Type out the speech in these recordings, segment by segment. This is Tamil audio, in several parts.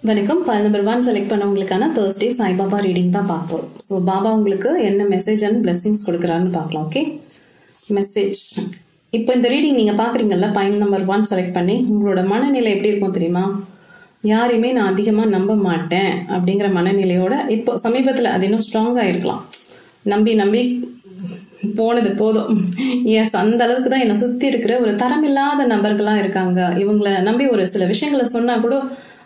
வணக்கம். பால் நம்பர் 1 செலக்ட் பண்ணவங்களுக்கான Thursday சாய்பாபா ரீடிங் தான் பார்க்க போகிறோம். ஸோ பாபா உங்களுக்கு என்ன மெசேஜ் அண்ட் பிளெஸிங்ஸ் கொடுக்குறாருன்னு பார்க்கலாம். Okay, message. இப்போ இந்த ரீடிங் நீங்கள் பார்க்குறீங்கல்ல, பாயிண்ட் நம்பர் 1 செலக்ட் பண்ணி உங்களோட மனநிலை எப்படி இருக்கும் தெரியுமா? யாரையுமே நான் அதிகமாக நம்ப மாட்டேன் அப்படிங்கிற மனநிலையோட இப்போ சமீபத்தில் அது இன்னும் ஸ்ட்ராங்காக இருக்கலாம். நம்பி போனது போதும், எஸ் அந்த அளவுக்கு தான் என்னை சுற்றி இருக்கிற ஒரு தரமில்லாத நபர்களாக இருக்காங்க. இவங்களை நம்பி ஒரு சில விஷயங்களை சொன்னால் கூட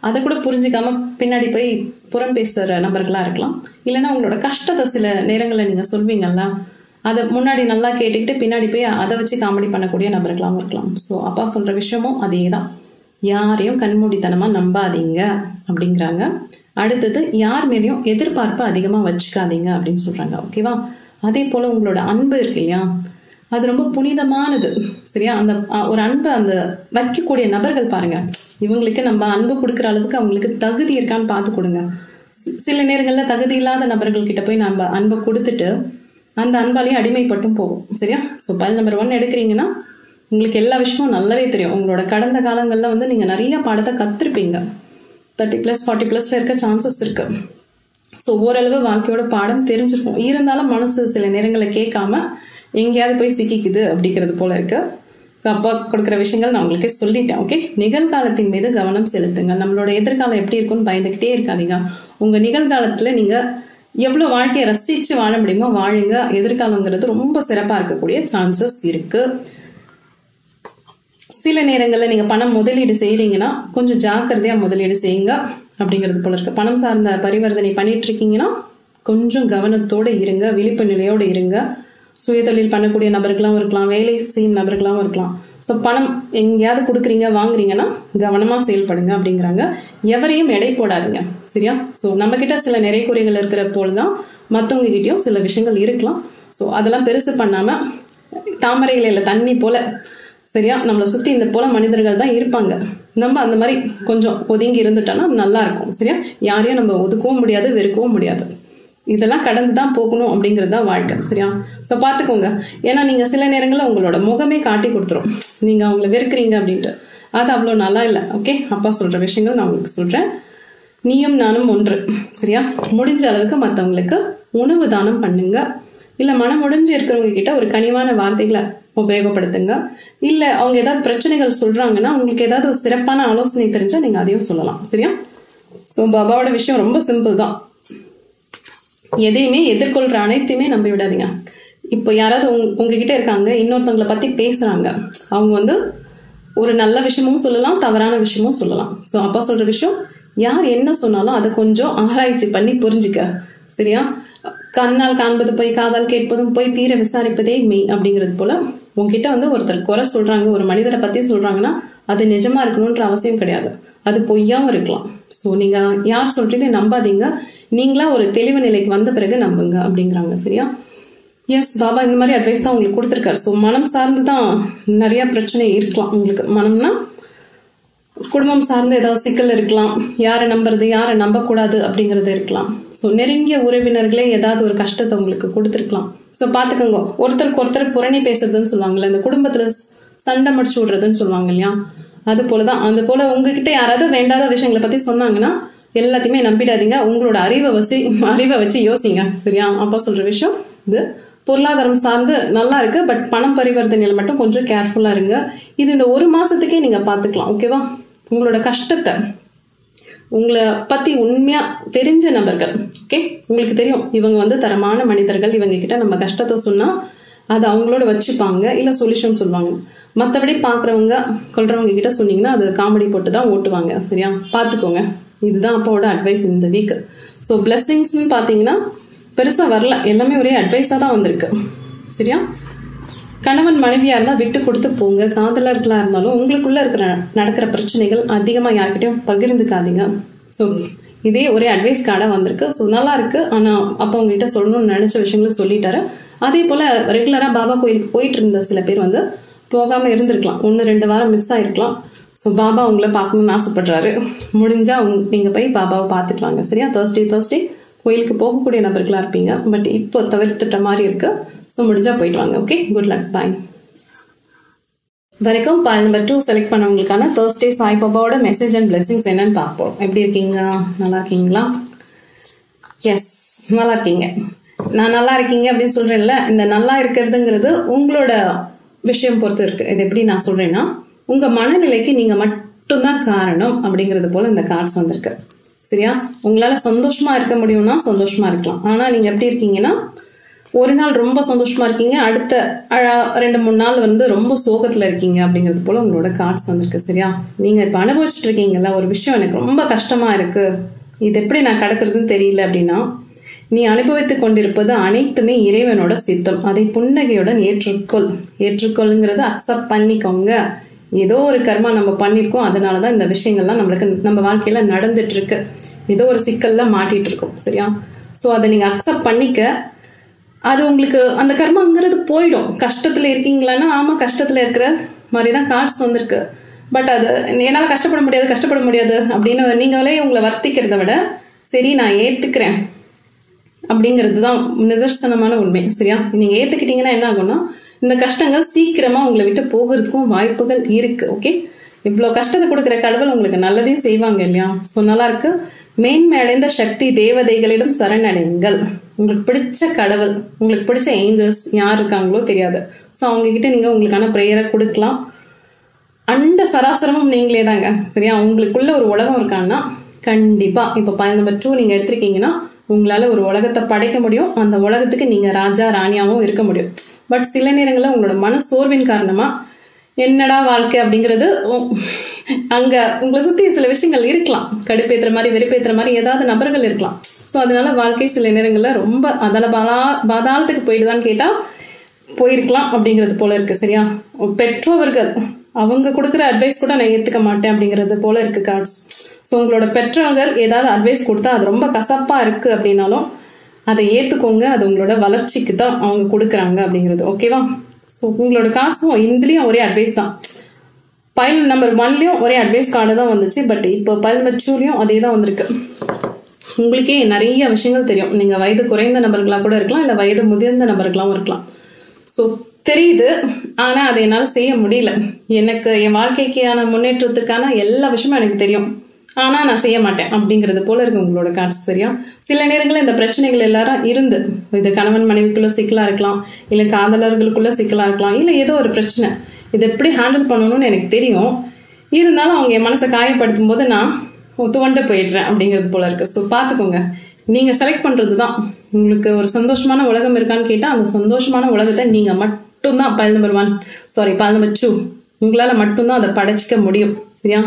அதை கூட புரிஞ்சிக்காம பின்னாடி போய் புறம் பேசுகிற நபர்களாக இருக்கலாம். இல்லைன்னா உங்களோட கஷ்டத்தை சில நேரங்களில் நீங்கள் சொல்வீங்கல்ல, அதை முன்னாடி நல்லா கேட்டுக்கிட்டு பின்னாடி போய் அதை வச்சு காமெடி பண்ணக்கூடிய நபர்களாகவும் இருக்கலாம். ஸோ அப்பா சொல்கிற விஷயமும் அதே தான், யாரையும் கண்மூடித்தனமாக நம்பாதீங்க அப்படிங்கிறாங்க. அடுத்தது, யார் மேலேயும் எதிர்பார்ப்பு அதிகமாக வச்சுக்காதீங்க அப்படின்னு சொல்கிறாங்க. ஓகேவா? அதே போல் உங்களோட அன்பு இருக்கு இல்லையா, அது ரொம்ப புனிதமானது. சரியா? அந்த ஒரு அன்பை அந்த வைக்கக்கூடிய நபர்கள் பாருங்க, இவங்களுக்கு நம்ம அன்பு கொடுக்குற அளவுக்கு அவங்களுக்கு தகுதி இருக்கான்னு பார்த்து கொடுங்க. சில நேரங்களில் தகுதி இல்லாத நபர்கள் கிட்ட போய் நம்ம அன்பை கொடுத்துட்டு அந்த அன்பாலையும் அடிமைப்பட்டும் போகும். சரியா? ஸோ பால் நம்பர் 1 எடுக்கிறீங்கன்னா உங்களுக்கு எல்லா விஷயமும் நல்லாவே தெரியும். உங்களோட கடந்த காலங்களில் வந்து நீங்கள் நிறைய பாடத்தை கற்றுருப்பீங்க. 30+ 40+ இருக்க சான்சஸ் இருக்கு. ஸோ ஓரளவு வாழ்க்கையோட பாடம் தெரிஞ்சிருக்கும். இருந்தாலும் மனசு சில நேரங்களில் கேட்காம எங்கேயாவது போய் சிக்கிக்குது அப்படிங்கிறது போல இருக்கு. ஸோ அப்பா கொடுக்குற விஷயங்கள் நான் உங்களுக்கே சொல்லிட்டேன். ஓகே, நிகழ்காலத்தின் மீது கவனம் செலுத்துங்க. நம்மளோட எதிர்காலம் எப்படி இருக்குன்னு பயந்துக்கிட்டே இருக்காதீங்க. உங்கள் நிகழ்காலத்தில் நீங்கள் எவ்வளோ வாழ்க்கையை ரசித்து வாழ முடியுமோ வாழுங்க. எதிர்காலங்கிறது ரொம்ப சிறப்பாக இருக்கக்கூடிய சான்சஸ் இருக்கு. சில நேரங்களில் நீங்கள் பணம் முதலீடு செய்கிறீங்கன்னா கொஞ்சம் ஜாக்கிரதையாக முதலீடு செய்யுங்க அப்படிங்கிறது போல இருக்கு. பணம் சார்ந்த பரிவர்த்தனை பண்ணிட்டு இருக்கீங்கன்னா கொஞ்சம் கவனத்தோடு இருங்க, விழிப்பு நிலையோடு இருங்க. சுயதொழில் பண்ணக்கூடிய நபர்களாகவும் இருக்கலாம், வேலை செய்யும் நபர்களாகவும் இருக்கலாம். ஸோ பணம் எங்கேயாவது கொடுக்குறீங்க வாங்குறீங்கன்னா கவனமாக செயல்படுங்க அப்படிங்கிறாங்க. எவரையும் எடை போடாதீங்க. சரியா? ஸோ நம்மக்கிட்ட சில நிறை குறைகள் இருக்கிற போல் தான் மற்றவங்க கிட்டேயும் சில விஷயங்கள் இருக்கலாம். ஸோ அதெல்லாம் பெருசு பண்ணாமல் தாமரை இலையில தண்ணி போல, சரியா, நம்மளை சுற்றி இந்த போல மனிதர்கள் தான் இருப்பாங்க. நம்ம அந்த மாதிரி கொஞ்சம் ஒதுங்கி இருந்துட்டோம்னா நல்லா இருக்கும். சரியா? யாரையும் நம்ம ஒதுக்கவும் முடியாது, வெறுக்கவும் முடியாது. இதெல்லாம் கடந்து தான் போகணும் அப்படிங்கிறது தான் வாழ்க்கை. சரியா? ஸோ பார்த்துக்கோங்க. ஏன்னா நீங்கள் சில நேரங்களில் உங்களோட முகமே காட்டி கொடுத்துரும் நீங்கள் அவங்கள வெறுக்கிறீங்க அப்படின்ட்டு. அது அவ்வளோ நல்லா இல்லை. ஓகே, அப்பா சொல்கிற விஷயங்கள் நான் உங்களுக்கு சொல்கிறேன். நீயும் நானும் ஒன்று. சரியா? முடிஞ்ச அளவுக்கு மற்றவங்களுக்கு உணவு தானம் பண்ணுங்க. இல்லை மனம் முடிஞ்சு இருக்கிறவங்க கிட்ட ஒரு கனிவான வார்த்தைகளை உபயோகப்படுத்துங்க. இல்லை அவங்க ஏதாவது பிரச்சனைகள் சொல்கிறாங்கன்னா உங்களுக்கு ஏதாவது ஒரு சிறப்பான ஆலோசனை தெரிஞ்சால் நீங்கள் அதையும் சொல்லலாம். சரியா? ஸோ பாபாவோட விஷயம் ரொம்ப சிம்பிள் தான். எதையுமே எதிர்கொள்கிற அனைத்தையுமே நம்பி விடாதீங்க. இப்போ யாராவது உங்ககிட்ட இருக்காங்க, இன்னொருத்தவங்களை பற்றி பேசுகிறாங்க, அவங்க வந்து ஒரு நல்ல விஷயமும் சொல்லலாம், தவறான விஷயமும் சொல்லலாம். ஸோ அப்பா சொல்கிற விஷயம், யார் என்ன சொன்னாலும் அதை கொஞ்சம் ஆராய்ச்சி பண்ணி புரிஞ்சுக்க. சரியா? கண்ணால் காண்பது போய் காதால் கேட்பதும் போய் தீர விசாரிப்பதே மெய் அப்படிங்கிறது போல, உங்ககிட்ட வந்து ஒருத்தர் குறை சொல்கிறாங்க, ஒரு மனிதரை பற்றி சொல்கிறாங்கன்னா அது நிஜமாக இருக்கணுன்ற அவசியம் கிடையாது. அது பொய்யாவும் இருக்கலாம். ஸோ நீங்கள் யார் சொல்கிறதே நம்பாதீங்க. நீங்களா ஒரு தெளிவு நிலைக்கு வந்த பிறகு நம்புங்க அப்படிங்கிறாங்க. சரியா? எஸ், பாபா இந்த மாதிரி அட்வைஸ் தான் உங்களுக்கு கொடுத்துருக்காரு. ஸோ மனம் சார்ந்து தான் நிறைய பிரச்சனை இருக்கலாம் உங்களுக்கு. மனம்னா குடும்பம் சார்ந்து ஏதாவது சிக்கல் இருக்கலாம், யாரை நம்புறது யாரை நம்பக்கூடாது அப்படிங்கிறது இருக்கலாம். ஸோ நெருங்கிய உறவினர்களே ஏதாவது ஒரு கஷ்டத்தை உங்களுக்கு கொடுத்துருக்கலாம். ஸோ பார்த்துக்கோங்க. ஒருத்தருக்கு ஒருத்தர் புரணி பேசுறதுன்னு சொல்லுவாங்கல்ல, இந்த குடும்பத்தில் சண்டை முடிச்சு விடுறதுன்னு சொல்லுவாங்க இல்லையா, அது போல தான். அது போல உங்ககிட்ட யாராவது வேண்டாத விஷயங்களை பற்றி சொன்னாங்கன்னா எல்லாத்தையுமே நம்பிடாதீங்க. உங்களோட அறிவை வச்சு யோசிங்க. சரியா? அப்பா சொல்ற விஷயம் இது. பொருளாதாரம் சார்ந்து நல்லா இருக்கு, பட் பணம் பரிவர்த்தனையில் மட்டும் கொஞ்சம் கேர்ஃபுல்லா இருங்க. இது இந்த 1 மாசத்துக்கே நீங்க பாத்துக்கலாம். ஓகேவா? உங்களோட கஷ்டத்தை, உங்களை பத்தி உண்மையா தெரிஞ்ச நபர்கள், ஓகே, உங்களுக்கு தெரியும் இவங்க வந்து தரமான மனிதர்கள், இவங்க கிட்ட நம்ம கஷ்டத்தை சொன்னா அது அவங்களோட வச்சுப்பாங்க, இல்ல சொல்யூஷன் சொல்லுவாங்க. மற்றபடி பாக்குறவங்க கொள்றவங்க கிட்ட சொன்னீங்கன்னா அது காமெடி போட்டு தான் ஓட்டுவாங்க. சரியா? பாத்துக்கோங்க. இதுதான் அப்பாவோட அட்வைஸ் இந்த வீக். ஸோ பிளெஸிங்ஸ்ன்னு பார்த்தீங்கன்னா பெருசாக வரல, எல்லாமே ஒரே அட்வைஸாக தான் வந்திருக்கு. சரியா? கணவன் மனைவியாக இருந்தால் விட்டு கொடுத்து போங்க. காதலர்களாக இருந்தாலும் உங்களுக்குள்ளே நடக்கிற பிரச்சனைகள் அதிகமாக யார்கிட்டையும் பகிர்ந்துக்காதீங்க. ஸோ இதே ஒரே அட்வைஸ் கார்டாக வந்திருக்கு. ஸோ நல்லா இருக்கு. ஆனால் அப்போ உங்ககிட்ட சொல்லணும்னு நினச்ச விஷயங்களும் சொல்லிட்டாரு. அதே போல் ரெகுலராக பாபா கோயிலுக்கு போயிட்டு இருந்த சில பேர் வந்து போகாமல் இருந்திருக்கலாம், 1-2 வாரம் மிஸ் ஆகிருக்கலாம். ஸோ பாபா உங்களை பார்க்கணும்னு ஆசைப்படுறாரு. முடிஞ்சால் நீங்கள் போய் பாபாவை பார்த்துக்கலாங்க. சரியா? Thursday கோயிலுக்கு போகக்கூடிய நபர்களாக இருப்பீங்க, பட் இப்போ தவிர்த்துட்ட மாதிரி இருக்கு. ஸோ முடிஞ்சால் போயிட்டு வாங்க. Okay, good luck, bye. வரைக்கும் பால் நம்பர் 2 செலக்ட் பண்ணவங்களுக்கான Thursday சாய்பாபாவோட மெசேஜ் அண்ட் பிளெஸிங்ஸ் என்னன்னு பார்ப்போம். எப்படி இருக்கீங்க? நல்லா இருக்கீங்களா? எஸ், நல்லா இருக்கீங்க. நான் நல்லா இருக்கீங்க அப்படின்னு சொல்றேன்ல, இந்த நல்லா இருக்கிறதுங்கிறது உங்களோட விஷயம் பொறுத்து இருக்கு. இது எப்படி நான் சொல்றேன்னா, உங்க மனநிலைக்கு நீங்க மட்டும்தான் காரணம் அப்படிங்கிறது போல இந்த கார்ட்ஸ் வந்திருக்கு. சரியா? உங்களால சந்தோஷமா இருக்க முடியும்னா சந்தோஷமா இருக்கலாம். ஆனா நீங்க எப்படி இருக்கீங்கன்னா, ஒரு நாள் ரொம்ப சந்தோஷமா இருக்கீங்க, அடுத்த 2-3 நாள் வந்து ரொம்ப சோகத்துல இருக்கீங்க அப்படிங்கிறது போல உங்களோட கார்ட்ஸ் வந்திருக்கு. சரியா? நீங்க இப்ப அனுபவிச்சுட்டு இருக்கீங்கல்ல, ஒரு விஷயம் எனக்கு ரொம்ப கஷ்டமா இருக்கு, இது எப்படி நான் கடக்கிறதுன்னு தெரியல அப்படின்னா, நீ அனுபவித்துக் கொண்டிருப்பது அனைத்துமே இறைவனோட சித்தம். அதை புன்னகையுடன் ஏற்றுக்கொள்ளுங்கிறத அக்செப்ட் பண்ணிக்கோங்க. ஏதோ ஒரு கர்மா நம்ம பண்ணிருக்கோம், அதனாலதான் இந்த விஷயங்கள்லாம் நம்மளுக்கு நம்ம வாழ்க்கையில நடந்துட்டு இருக்கு. ஏதோ ஒரு சிக்கல்ல மாட்டிட்டு இருக்கோம். சரியா? சோ அதை நீங்க அக்செப்ட் பண்ணிக்க. அது உங்களுக்கு அந்த கர்மாங்கிறது போயிடும். கஷ்டத்துல இருக்கீங்களான்னா, ஆமா கஷ்டத்துல இருக்கிற மாதிரிதான் கார்ட்ஸ் வந்திருக்கு. பட் அது என்னால கஷ்டப்பட முடியாது அப்படின்னு நீங்களே உங்களை வர்த்திக்கிறத விட, சரி நான் ஏத்துக்கிறேன் அப்படிங்கிறது தான் நிதர்சனமான உண்மை. சரியா? நீங்க ஏத்துக்கிட்டீங்கன்னா என்ன ஆகும்னா, இந்த கஷ்டங்கள் சீக்கிரமா உங்களை விட்டு போகிறதுக்கும் வாய்ப்புகள் இருக்கு. ஓகே, இவ்வளவு கஷ்டத்தை கொடுக்குற கடவுள் உங்களுக்கு நல்லதையும் செய்வாங்க இல்லையா? ஸோ நல்லா இருக்கு. மேன்மை அடைந்த சக்தி தேவதைகளிடம் சரணடைங்கள். உங்களுக்கு பிடிச்ச கடவுள், உங்களுக்கு பிடிச்ச ஏஞ்சல்ஸ் யார் இருக்காங்களோ தெரியாது, ஸோ அவங்க கிட்ட நீங்க உங்களுக்கான ப்ரேயரை கொடுக்கலாம். அண்ட சராசரமும் நீங்களே தாங்க. சரியா? உங்களுக்குள்ள ஒரு உலகம் இருக்காங்கன்னா கண்டிப்பா இப்ப பால் நம்பர் 2 நீங்க எடுத்திருக்கீங்கன்னா, உங்களால ஒரு உலகத்தை படைக்க முடியும். அந்த உலகத்துக்கு நீங்க ராஜா ராணியாவும் இருக்க முடியும். பட் சில நேரங்களில் உங்களோட மன சோர்வின் காரணமா என்னடா வாழ்க்கை அப்படிங்கிறது அங்க உங்களை சுத்தி சில விஷயங்கள் இருக்கலாம். கடுப்பேத்துற மாதிரி, வெறுப்பேத்துற மாதிரி ஏதாவது நபர்கள் இருக்கலாம். ஸோ அதனால வாழ்க்கை சில நேரங்களில் ரொம்ப பாதாளத்துக்கு போயிடுதான்னு கேட்டா போயிருக்கலாம் அப்படிங்கிறது போல இருக்கு. சரியா? பெற்றோர்கள் அவங்க கொடுக்குற அட்வைஸ் கூட நான் ஏத்துக்க மாட்டேன் அப்படிங்கிறது போல இருக்கு கார்ட்ஸ். ஸோ உங்களோட பெற்றோர்கள் ஏதாவது அட்வைஸ் கொடுத்தா அது ரொம்ப கசப்பா இருக்கு அப்படின்னாலும் அதை ஏத்துக்கோங்க. அது உங்களோட வளர்ச்சிக்கு தான் அவங்க கொடுக்குறாங்க அப்படிங்கிறது. ஓகேவா? ஸோ உங்களோட கார்ட்ஸும் இதுலயும் ஒரே அட்வைஸ் தான். பைல் நம்பர் 1லயும் ஒரே அட்வைஸ் கார்டு தான் வந்துச்சு. பட் இப்போ பைல் நம்பர் 2லயும் அதே தான் வந்திருக்கு. உங்களுக்கே நிறைய விஷயங்கள் தெரியும். நீங்க வயது குறைந்த நபர்களா கூட இருக்கலாம், இல்ல வயது முதிர்ந்த நபர்களாவும் இருக்கலாம். ஸோ தெரியுது, ஆனா அதை என்னால செய்ய முடியல. எனக்கு என் வாழ்க்கைக்கான முன்னேற்றத்துக்கான எல்லா விஷயமும் எனக்கு தெரியும், ஆனா நான் செய்ய மாட்டேன் அப்படிங்கிறது போல இருக்கு உங்களோட கார்ட்ஸ். சரியா? சில நேரங்களில் இந்த பிரச்சனைகள் எல்லாரும் இருந்து, இது கணவன் மனைவிக்குள்ள சிக்கலா இருக்கலாம், இல்ல காதலர்களுக்குள்ள சிக்கலா இருக்கலாம், இல்ல ஏதோ ஒரு பிரச்சனை, இதை எப்படி ஹேண்டில் பண்ணணும்னு எனக்கு தெரியும், இருந்தாலும் அவங்க என் மனசை காயப்படுத்தும் போது நான் துவண்டு போயிடுறேன் அப்படிங்கிறது போல இருக்கு. ஸோ பாத்துக்கோங்க, நீங்க செலக்ட் பண்றதுதான். உங்களுக்கு ஒரு சந்தோஷமான உலகம் இருக்கான்னு கேட்டா, அந்த சந்தோஷமான உலகத்தை நீங்க மட்டும்தான் பால் நம்பர் 2 உங்களால மட்டும்தான் அதை படைச்சிக்க முடியும். சரியா?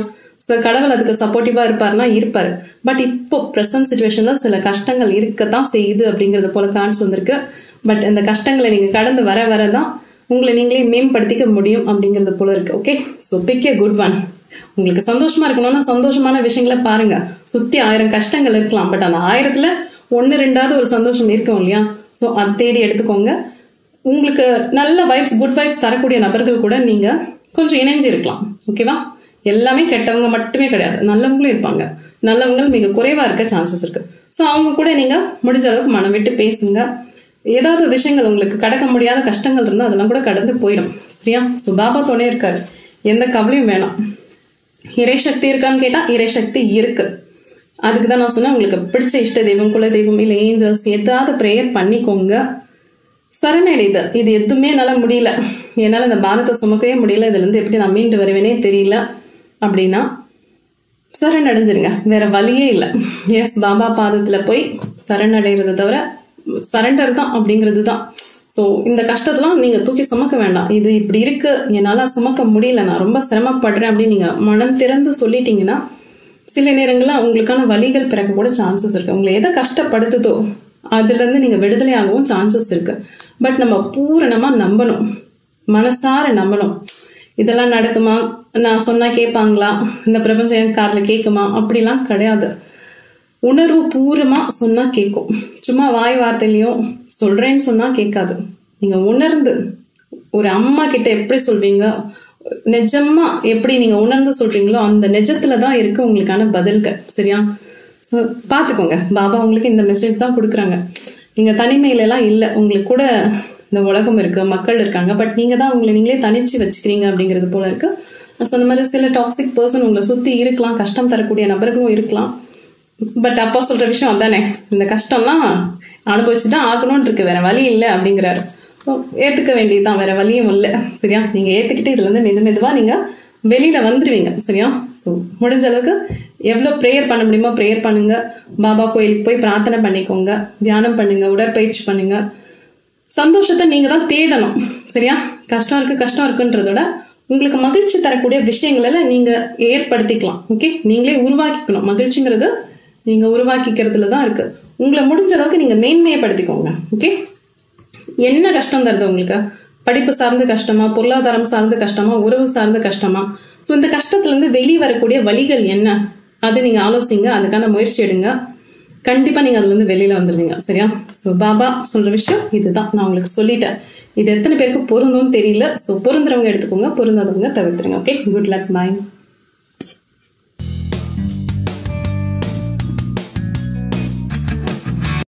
ஸோ கடவுள் அதுக்கு சப்போர்ட்டிவா இருப்பாருன்னா இருப்பாரு. பட் இப்போ ப்ரெசன்ட் சிச்சுவேஷன்ல சில கஷ்டங்கள் இருக்கத்தான் செய்யுது அப்படிங்கிறது போல கார்ட்ஸ் வந்திருக்கு. பட் இந்த கஷ்டங்களை நீங்க கடந்து வரதான் உங்களை நீங்களே மேம்படுத்திக்க முடியும் அப்படிங்கிறது போல இருக்கு. Okay, so pick a good one. உங்களுக்கு சந்தோஷமா இருக்கணும்னா சந்தோஷமான விஷயங்களை பாருங்க. சுத்தி 1000 கஷ்டங்கள் இருக்கலாம், பட் அந்த 1000த்துல 1-2 ஒரு சந்தோஷம் இருக்கும் இல்லையா? ஸோ அதை தேடி எடுத்துக்கோங்க. உங்களுக்கு நல்ல வைப்ஸ், குட் வைப்ஸ் தரக்கூடிய நபர்கள் கூட நீங்க கொஞ்சம் இணைஞ்சு இருக்கலாம். ஓகேவா? எல்லாமே கெட்டவங்க மட்டுமே கிடையாது, நல்லவங்களும் இருப்பாங்க. நல்லவங்க மிக குறைவா இருக்க சான்சஸ் இருக்கு. ஸோ அவங்க கூட நீங்க முடிஞ்ச அளவுக்கு மனம் விட்டு பேசுங்க. ஏதாவது விஷயங்கள் உங்களுக்கு கடக்க முடியாத கஷ்டங்கள் இருந்தால் அதெல்லாம் கூட கடந்து போயிடும். சரியா? ஸோ பாபா துணை இருக்காரு, எந்த கவலையும் வேணாம். இறை சக்தி இருக்கான்னு கேட்டா இறை சக்தி இருக்கு. அதுக்கு தான் நான் சொன்னேன், உங்களுக்கு பிடிச்ச இஷ்ட தெய்வம், குல தெய்வம், இல்லை ஏஞ்சல்ஸ் ஏதாவது ப்ரேயர் பண்ணிக்கோங்க. சரணடைது. இது எதுவுமே என்னால் முடியல, என்னால் இந்த பாரத்தை சுமக்கவே முடியல, இதுல இருந்து எப்படி நான் மீண்டு வருவேனே தெரியல அப்படின்னா சரணடைஞ்சிருங்க. வேற வழியே இல்லை. எஸ், பாபா பாதத்துல போய் சரணடைகிறத தவிர சரண்டர் தான் அப்படிங்கிறது தான். ஸோ இந்த கஷ்டத்தெல்லாம் நீங்க தூக்கி சுமக்க வேண்டாம். இது இப்படி இருக்கு, என்னால சுமக்க முடியல, நான் ரொம்ப சிரமப்படுறேன் அப்படின்னு நீங்க மனம் திறந்து சொல்லிட்டீங்கன்னா, சில நேரங்கள்ல உங்களுக்கான வழிகள் பிறக்க கூட சான்சஸ் இருக்கு. உங்களை எதை கஷ்டப்படுத்துதோ அதுல இருந்து நீங்க விடுதலை ஆகவும் சான்சஸ் இருக்கு. பட் நம்ம பூரணமா நம்பணும், மனசார நம்பணும். இதெல்லாம் நடக்குமா, நான் சொன்னா கேட்பாங்களா, இந்த பிரபஞ்சம் என் காதுல கேட்குமா, அப்படிலாம் கிடையாது. உணர்வு பூர்வமா சொன்னா கேட்கும். சும்மா வாய் வார்த்தையிலையும் சொல்றேன்னு சொன்னா கேட்காது. நீங்க உணர்ந்து, ஒரு அம்மா கிட்ட எப்படி சொல்வீங்க, நிஜமா எப்படி நீங்க உணர்ந்து சொல்றீங்களோ அந்த நிஜத்துலதான் இருக்கு உங்களுக்கான பதில்கள். சரியா? பாத்துக்கோங்க, பாபா உங்களுக்கு இந்த மெசேஜ் தான் கொடுக்குறாங்க. நீங்க தனிமையில எல்லாம் இல்லை, உங்களுக்கு கூட இந்த உலகம் இருக்கு, மக்கள் இருக்காங்க, பட் நீங்க தான் உங்களை நீங்களே தனிச்சு வச்சுக்கிறீங்க அப்படிங்கிறது போல இருக்கு. நான் சொன்ன மாதிரி சில டாக்ஸிக் பர்சன் உங்களை சுத்தி இருக்கலாம், கஷ்டம் தரக்கூடிய நபர்களும் இருக்கலாம். பட் அப்பா சொல்ற விஷயம் அதானே, இந்த கஷ்டம்லாம் அனுபவிச்சுதான் ஆகணும்னு இருக்கு, வேற வழி இல்லை அப்படிங்கிறாரு. ஏத்துக்க வேண்டியதுதான், வேற வழியும் இல்லை. சரியா? நீங்க ஏத்துக்கிட்டு இதுல இருந்து மெதுவா நீங்க வெளியில வந்துருவீங்க. சரியா? ஸோ முடிஞ்ச அளவுக்கு எவ்வளோ ப்ரேயர் பண்ண முடியுமோ ப்ரேயர் பண்ணுங்க, பாபா கோயிலுக்கு போய் பிரார்த்தனை பண்ணிக்கோங்க, தியானம் பண்ணுங்க, உடற்பயிற்சி பண்ணுங்க. சந்தோஷத்தை நீங்க தான் தேடணும். சரியா? கஷ்டம் இருக்குன்றதோட உங்களுக்கு மகிழ்ச்சி தரக்கூடிய விஷயங்கள் எல்லாம் நீங்க ஏற்படுத்திக்கலாம். ஓகே, நீங்களே உருவாக்கிக்கணும். மகிழ்ச்சிங்கிறது நீங்க உருவாக்கிக்கிறதுல தான் இருக்கு. உங்களை முடிஞ்ச அளவுக்கு நீங்க மேன்மையப்படுத்திக்கோங்க. ஓகே, என்ன கஷ்டம் தருது உங்களுக்கு? படிப்பு சார்ந்த கஷ்டமா, பொருளாதாரம் சார்ந்த கஷ்டமா, உறவு சார்ந்த கஷ்டமா? ஸோ இந்த கஷ்டத்துல இருந்து வெளியே வரக்கூடிய வழிகள் என்ன, அதை நீங்க ஆலோசிங்க, அதுக்கான முயற்சி எடுங்க. கண்டிப்பா நீங்க அதுல இருந்து வெளியில வந்துருவீங்க. சரியா? ஸோ பாபா சொல்ற விஷயம் இதுதான், நான் உங்களுக்கு சொல்லிட்டேன். இது எத்தனை பேருக்கு பொருந்தும்னு தெரியல. ஸோ பொருந்துறவங்க எடுத்துக்கோங்க, பொருந்தாதவங்க தவிர்த்துருங்க. ஓகே, குட் லக், பாய்.